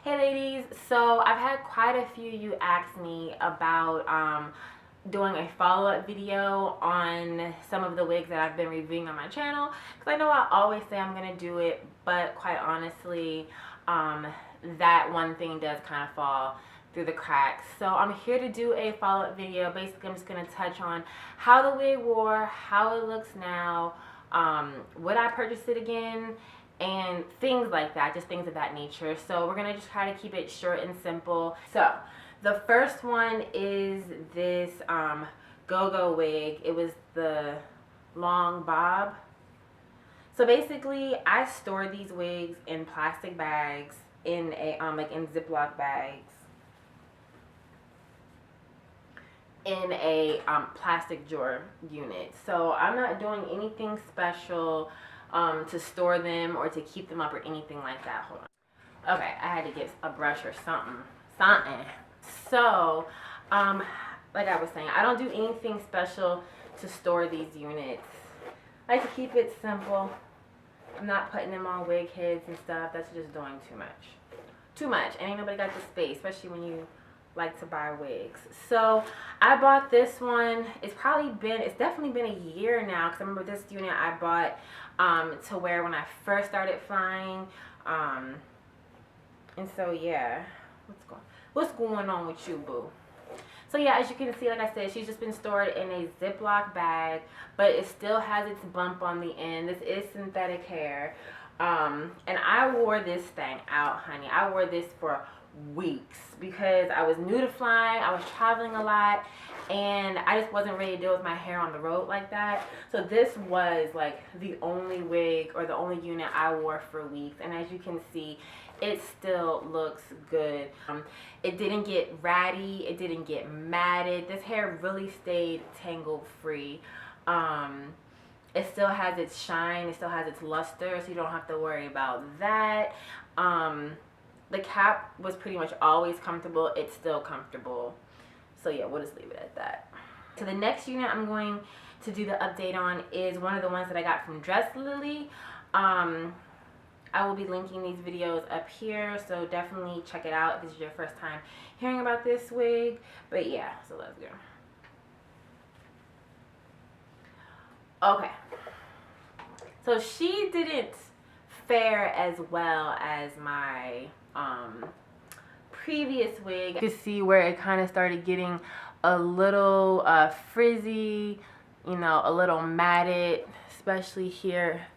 Hey ladies, so I've had quite a few of you ask me about doing a follow-up video on some of the wigs that I've been reviewing on my channel, because I know I always say I'm going to do it, but quite honestly that one thing does kind of fall through the cracks. So I'm here to do a follow-up video. Basically, I'm just going to touch on how the wig wore, how it looks now, would I purchase it again, and things like that, just things of that nature. So we're gonna just try to keep it short and simple. So the first one is this go-go wig. It was the long bob. So basically I store these wigs in plastic bags, in a like in Ziploc bags, in a plastic drawer unit. So I'm not doing anything special to store them or to keep them up or anything like that. Hold on. Okay, I had to get a brush or something. So like I was saying, I don't do anything special to store these units. I like to keep it simple. I'm not putting them on wig heads and stuff. That's just doing too much, and ain't nobody got the space, especially when you like to buy wigs. So I bought this one. It's definitely been a year now, because I remember this unit I bought to wear when I first started flying. And so yeah, what's going on with you, boo? So yeah, as you can see, like I said, she's just been stored in a Ziploc bag, but it still has its bump on the end. This is synthetic hair. And I wore this thing out, honey. I wore this for weeks because I was new to flying. I was traveling a lot, and I just wasn't ready to deal with my hair on the road like that. So this was like the only wig or the only unit I wore for weeks, and as you can see, it still looks good. It didn't get ratty, it didn't get matted. This hair really stayed tangle free. It still has its shine, it still has its luster, so you don't have to worry about that. The cap was pretty much always comfortable. It's still comfortable. So yeah, we'll just leave it at that. So the next unit I'm going to do the update on is one of the ones that I got from DressLilly. I will be linking these videos up here, so definitely check it out if this is your first time hearing about this wig. But yeah, so let's go. Okay. So she didn't fare as well as my previous wig. You can see where it kind of started getting a little frizzy, you know, a little matted, especially here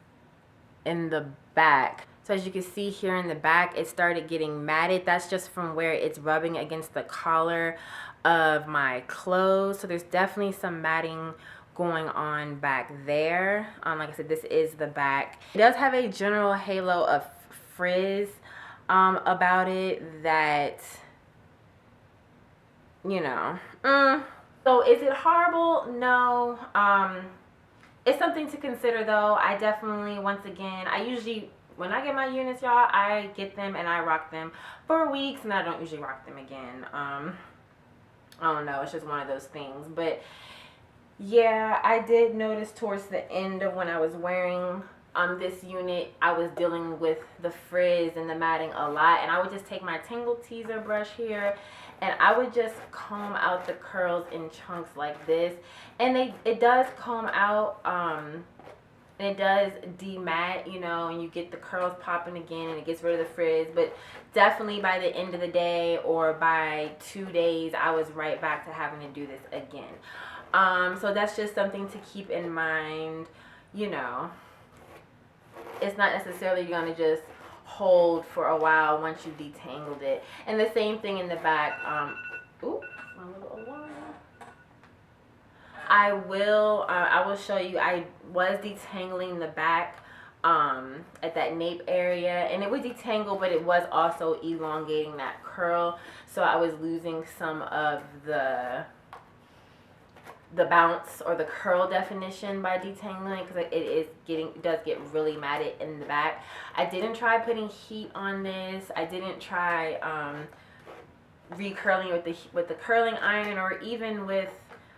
in the back. So as you can see here in the back, it started getting matted. That's just from where it's rubbing against the collar of my clothes. So there's definitely some matting going on back there. Like I said, this is the back. It does have a general halo of frizz about it that, you know, So is it horrible? No. It's something to consider though. I definitely, once again, when I get my units, y'all, I get them and I rock them for weeks, and I don't usually rock them again. I don't know, it's just one of those things. But yeah, I did notice towards the end of when I was wearing this unit, I was dealing with the frizz and the matting a lot, and I would just take my Tangle Teaser brush here and I would just comb out the curls in chunks like this, and it does comb out and it does demat, you know, and you get the curls popping again and it gets rid of the frizz. But definitely by the end of the day or by 2 days, I was right back to having to do this again. So that's just something to keep in mind. You know, it's not necessarily you're gonna just hold for a while once you detangled it. And the same thing in the back. Oops, my little alarm. I will show you. I was detangling the back at that nape area, and it would detangle, but it was also elongating that curl, so I was losing some of the bounce or the curl definition by detangling, because it does get really matted in the back. I didn't try putting heat on this. I didn't try recurling with the curling iron, or even with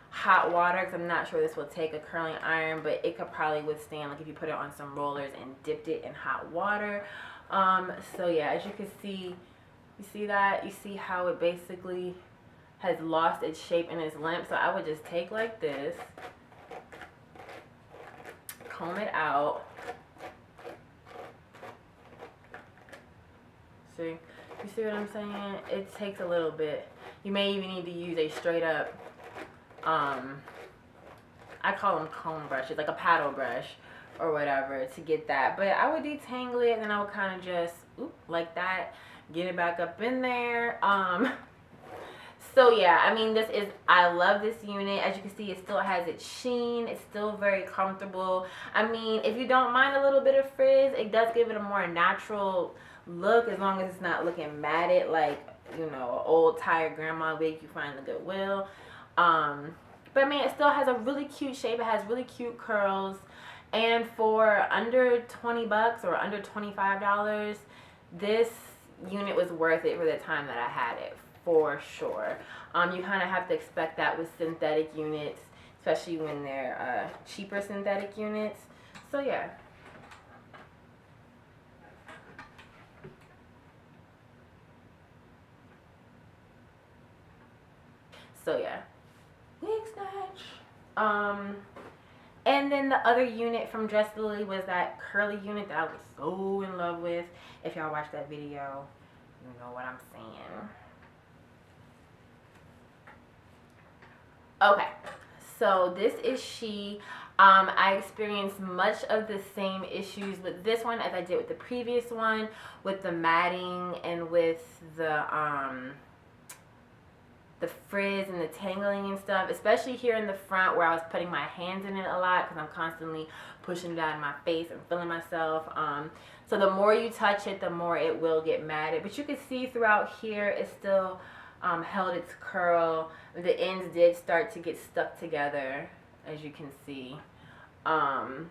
hot water, because I'm not sure this will take a curling iron, but it could probably withstand, like if you put it on some rollers and dipped it in hot water. So yeah, as you can see, You see that? You see how it basically has lost its shape and its length? So I would just take like this, comb it out. See? You see what I'm saying? It takes a little bit. You may even need to use a straight up, I call them comb brushes, like a paddle brush or whatever, to get that. But I would detangle it and then I would kind of just, like that, get it back up in there. So yeah, I mean, I love this unit. As you can see, it still has its sheen. It's still very comfortable. I mean, if you don't mind a little bit of frizz, it does give it a more natural look, as long as it's not looking matted like, you know, an old tired grandma wig you find in the Goodwill. But I mean, it still has a really cute shape. It has really cute curls. And for under 20 bucks or under $25, this unit was worth it for the time that I had it, for sure. You kind of have to expect that with synthetic units, especially when they're cheaper synthetic units. So yeah. So yeah. Wig snatch. And then the other unit from DressLilly was that curly unit that I was so in love with. If y'all watched that video, you know what I'm saying. Okay, so this is she. I experienced much of the same issues with this one as I did with the previous one, with the matting and with the frizz and the tangling and stuff, especially here in the front where I was putting my hands in it a lot because I'm constantly pushing it out of my face and feeling myself. So the more you touch it, the more it will get matted. But you can see throughout here, it still held its curl. The ends did start to get stuck together, as you can see. And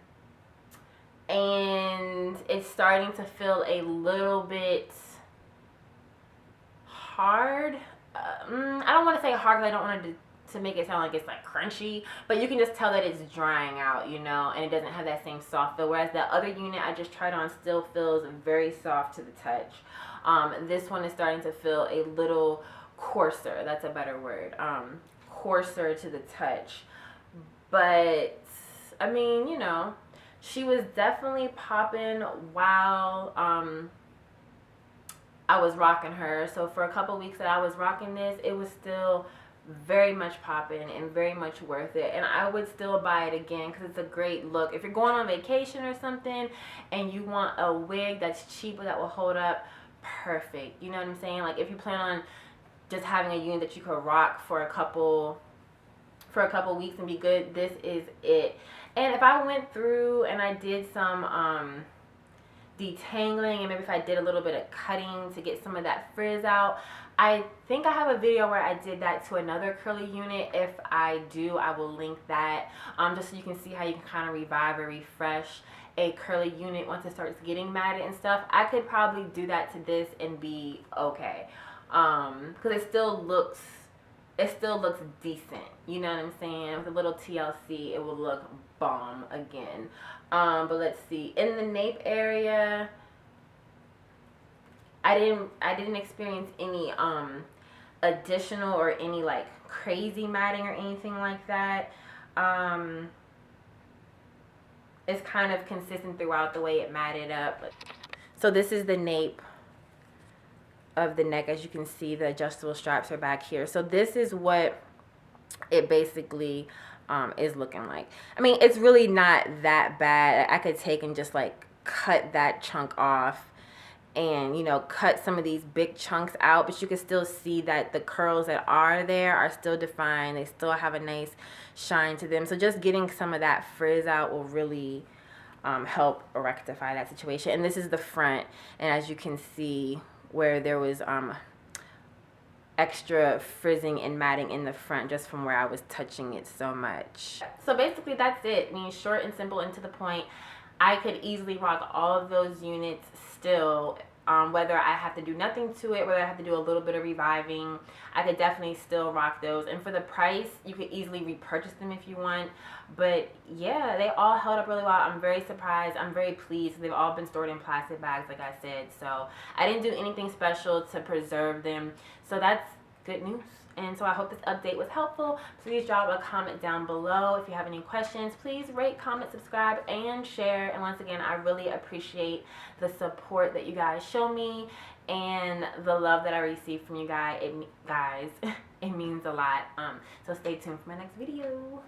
it's starting to feel a little bit hard. I don't want to say hard because I don't want to make it sound like it's like crunchy, but you can just tell that it's drying out, you know, and it doesn't have that same soft feel. Whereas the other unit I just tried on still feels very soft to the touch. This one is starting to feel a little coarser. That's a better word. Coarser to the touch. But I mean, you know, she was definitely popping while I was rocking her. So for a couple weeks that I was rocking this, it was still very much popping and very much worth it. And I would still buy it again because it's a great look. If you're going on vacation or something and you want a wig that's cheap but that will hold up, perfect. You know what I'm saying? Like if you plan on just having a unit that you could rock for a couple weeks and be good, this is it. And if I went through and I did some detangling and maybe if I did a little bit of cutting to get some of that frizz out, I think I have a video where I did that to another curly unit. If I do, I will link that just so you can see how you can kind of revive or refresh a curly unit once it starts getting matted and stuff. I could probably do that to this and be okay, because it still looks decent, you know what I'm saying? With a little TLC, it will look bomb again. But let's see, in the nape area, I didn't experience any additional or any like crazy matting or anything like that. It's kind of consistent throughout the way it matted up. So this is the nape of the neck. As you can see, the adjustable straps are back here. So this is what it basically is looking like. I mean, it's really not that bad. I could take and just like cut that chunk off and, you know, cut some of these big chunks out, but you can still see that the curls that are there are still defined. They still have a nice shine to them. So just getting some of that frizz out will really help rectify that situation. And this is the front, and as you can see where there was extra frizzing and matting in the front just from where I was touching it so much. So basically that's it. I mean, short and simple and to the point. I could easily rock all of those units still Whether I have to do nothing to it, whether I have to do a little bit of reviving, I could definitely still rock those. And for the price, you could easily repurchase them if you want. But yeah, they all held up really well. I'm very surprised. I'm very pleased. They've all been stored in plastic bags, like I said. So I didn't do anything special to preserve them. So that's good news. And so I hope this update was helpful. Please drop a comment down below. If you have any questions, please rate, comment, subscribe, and share. And once again, I really appreciate the support that you guys show me and the love that I receive from you guys. It means a lot. So stay tuned for my next video.